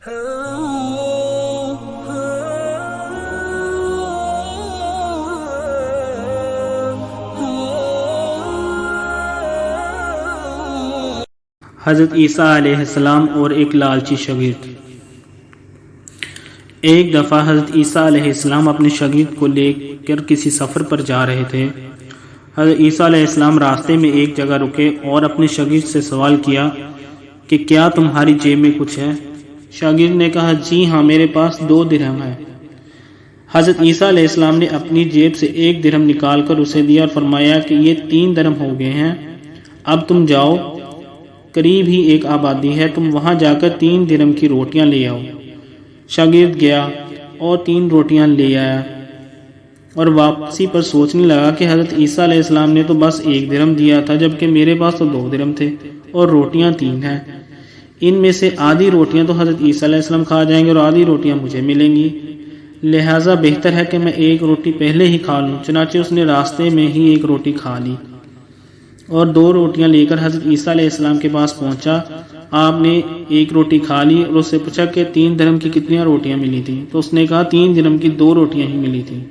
حضرت عیسیٰ علیہ السلام اور ایک لالچی شاگرد۔ ایک دفعہ حضرت عیسیٰ علیہ السلام اپنے شاگرد کو لے کر کسی سفر پر جا رہے تھے۔ حضرت عیسیٰ علیہ السلام راستے میں ایک جگہ رکے اور اپنے شاگرد سے سوال کیا کہ کیا تمہاری جیب میں کچھ ہے؟ شاگرد نے کہا جی ہاں، میرے پاس 2 درہم ہے۔ حضرت عیسیٰ علیہ السلام نے اپنی جیب سے 1 درہم نکال کر اسے دیا اور فرمایا کہ یہ 3 درہم ہو گئے ہیں، اب تم جاؤ، قریب ہی ایک آبادی ہے، تم وہاں جا کر 3 درہم کی روٹیاں لے آؤ۔ شاگرد گیا اور 3 روٹیاں لے آیا اور واپسی پر سوچنے لگا کہ حضرت عیسیٰ علیہ السلام نے تو بس 1 درہم دیا تھا، جبکہ میرے پاس تو 2 درہم تھے اور روٹیاں 3 ہیں۔ ان میں سے آدھی روٹیاں تو حضرت عیسیٰ علیہ السلام کھا جائیں گے اور آدھی روٹیاں مجھے ملیں گی، لہٰذا بہتر ہے کہ میں 1 روٹی پہلے ہی کھا لوں۔ چنانچہ اس نے راستے میں ہی 1 روٹی کھا لی اور 2 روٹیاں لے کر حضرت عیسیٰ علیہ السلام کے پاس پہنچا۔ آپ نے 1 روٹی کھا لی اور اس سے پوچھا کہ 3 درہم کی کتنی روٹیاں ملی تھیں؟ تو اس نے کہا 3 درہم کی 2 روٹیاں ہی ملی تھیں،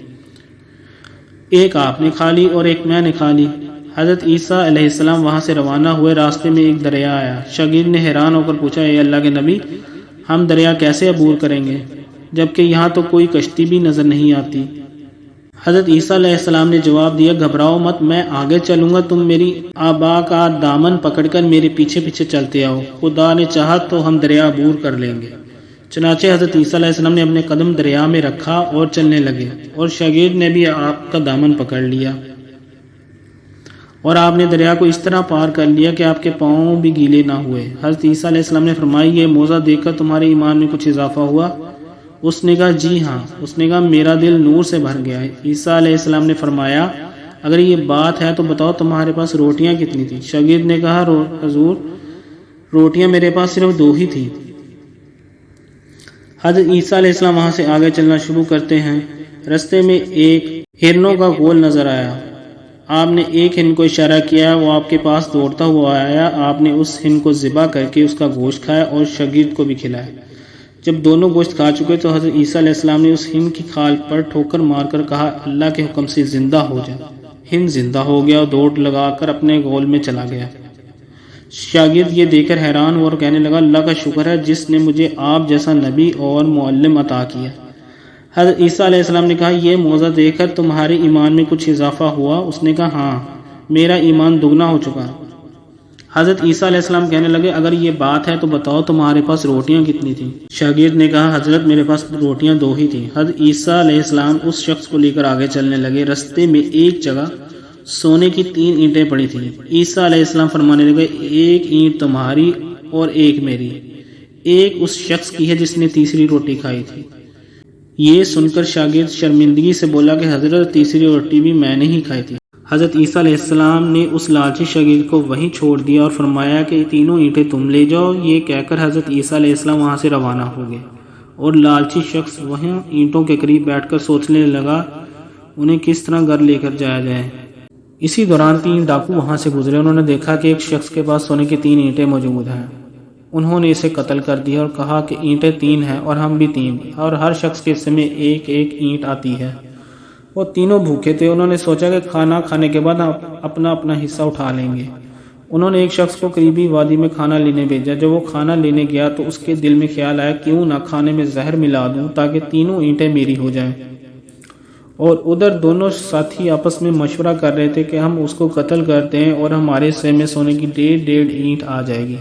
1 آپ نے کھا لی اور 1 میں نے کھا لی۔ حضرت عیسیٰ علیہ السلام وہاں سے روانہ ہوئے، راستے میں ایک دریا آیا۔ شاگرد نے حیران ہو کر پوچھا اے اللہ کے نبی، ہم دریا کیسے عبور کریں گے جبکہ یہاں تو کوئی کشتی بھی نظر نہیں آتی؟ حضرت عیسیٰ علیہ السلام نے جواب دیا گھبراؤ مت، میں آگے چلوں گا، تم میری آبا کا دامن پکڑ کر میرے پیچھے پیچھے چلتے آؤ، خدا نے چاہا تو ہم دریا عبور کر لیں گے۔ چنانچہ حضرت عیسیٰ علیہ السلام نے اپنے قدم دریا میں رکھا اور چلنے لگے اور شاگرد نے بھی آپ کا دامن پکڑ لیا اور آپ نے دریا کو اس طرح پار کر لیا کہ آپ کے پاؤں بھی گیلے نہ ہوئے۔ حضرت عیسیٰ علیہ السلام نے فرمایا یہ موعظہ دیکھ کر تمہارے ایمان میں کچھ اضافہ ہوا؟ اس نے کہا جی ہاں۔ اس نے کہا میرا دل نور سے بھر گیا ہے۔ عیسیٰ علیہ السلام نے فرمایا اگر یہ بات ہے تو بتاؤ تمہارے پاس روٹیاں کتنی تھیں؟ شاگرد نے کہا حضور روٹیاں میرے پاس صرف 2 ہی تھیں۔ حضرت عیسیٰ علیہ السلام وہاں سے آگے چلنا شروع کرتے ہیں۔ رستے میں ایک ہرنوں کا گول نظر آیا۔ آپ نے ایک ہرن کو اشارہ کیا، وہ آپ کے پاس دوڑتا ہوا آیا۔ آپ نے اس ہرن کو ذبح کر کے اس کا گوشت کھایا اور شاگرد کو بھی کھلایا۔ جب دونوں گوشت کھا چکے تو حضرت عیسیٰ علیہ السلام نے اس ہرن کی کھال پر ٹھوکر مار کر کہا اللہ کے حکم سے زندہ ہو جا۔ ہرن زندہ ہو گیا اور دوڑ لگا کر اپنے گول میں چلا گیا۔ شاگرد یہ دیکھ کر حیران ہوا اور کہنے لگا اللہ کا شکر ہے جس نے مجھے آپ جیسا نبی اور معلم عطا کیا۔ حضرت عیسیٰ علیہ السلام نے کہا یہ موعظہ دیکھ کر تمہارے ایمان میں کچھ اضافہ ہوا؟ اس نے کہا ہاں، میرا ایمان دگنا ہو چکا۔ حضرت عیسیٰ علیہ السلام کہنے لگے اگر یہ بات ہے تو بتاؤ تمہارے پاس روٹیاں کتنی تھیں؟ شاگرد نے کہا حضرت میرے پاس روٹیاں 2 ہی تھیں۔ حضرت عیسیٰ علیہ السلام اس شخص کو لے کر آگے چلنے لگے۔ رستے میں ایک جگہ سونے کی 3 اینٹیں پڑی تھیں۔ عیسیٰ علیہ السلام فرمانے لگے 1 اینٹ تمہاری اور 1 میری، 1 اس شخص کی ہے جس نے تیسری روٹی کھائی تھی۔ یہ سن کر شاگرد شرمندگی سے بولا کہ حضرت تیسری روٹی بھی میں نے ہی کھائی تھی۔ حضرت عیسیٰ علیہ السلام نے اس لالچی شاگرد کو وہیں چھوڑ دیا اور فرمایا کہ 3 اینٹیں تم لے جاؤ۔ یہ کہہ کر حضرت عیسیٰ علیہ السلام وہاں سے روانہ ہو گئے اور لالچی شخص وہیں اینٹوں کے قریب بیٹھ کر سوچنے لگا انہیں کس طرح گھر لے کر جایا جائے۔ اسی دوران 3 ڈاکو وہاں سے گزرے۔ انہوں نے دیکھا کہ ایک شخص کے پاس سونے کی 3 اینٹیں موجود ہیں۔ انہوں نے اسے قتل کر دیا اور کہا کہ اینٹیں 3 ہیں اور ہم بھی 3 اور ہر شخص کے حصے میں 1 اینٹ آتی ہے۔ وہ تینوں بھوکے تھے۔ انہوں نے سوچا کہ کھانا کھانے کے بعد اپنا اپنا حصہ اٹھا لیں گے۔ انہوں نے ایک شخص کو قریبی وادی میں کھانا لینے بھیجا۔ جب وہ کھانا لینے گیا تو اس کے دل میں خیال آیا کیوں نہ کھانے میں زہر ملا دوں تاکہ 3 اینٹیں میری ہو جائیں۔ اور ادھر دونوں ساتھی آپس میں مشورہ کر رہے تھے کہ ہم اس کو قتل کرتے ہیں اور ہمارے حصے میں سونے کی 1.5 اینٹ آ جائے گی۔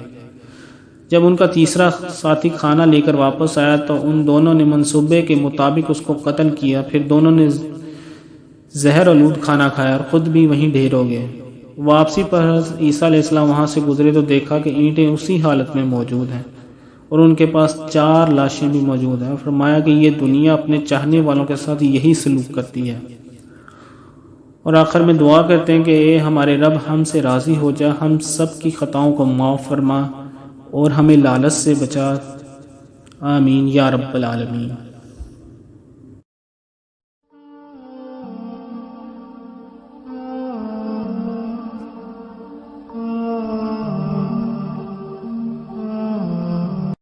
جب ان کا تیسرا ساتھی کھانا لے کر واپس آیا تو ان دونوں نے منصوبے کے مطابق اس کو قتل کیا۔ پھر دونوں نے زہر آلود کھانا کھایا اور خود بھی وہیں ڈھیر ہو گئے۔ واپسی پر حضرت عیسیٰ علیہ السلام وہاں سے گزرے تو دیکھا کہ اینٹیں اسی حالت میں موجود ہیں اور ان کے پاس 4 لاشیں بھی موجود ہیں۔ فرمایا کہ یہ دنیا اپنے چاہنے والوں کے ساتھ یہی سلوک کرتی ہے۔ اور آخر میں دعا کرتے ہیں کہ اے ہمارے رب ہم سے راضی ہو جا، ہم سب کی خطاؤں کو معاف فرما اور ہمیں لالچ سے بچا، آمین یا رب العالمین۔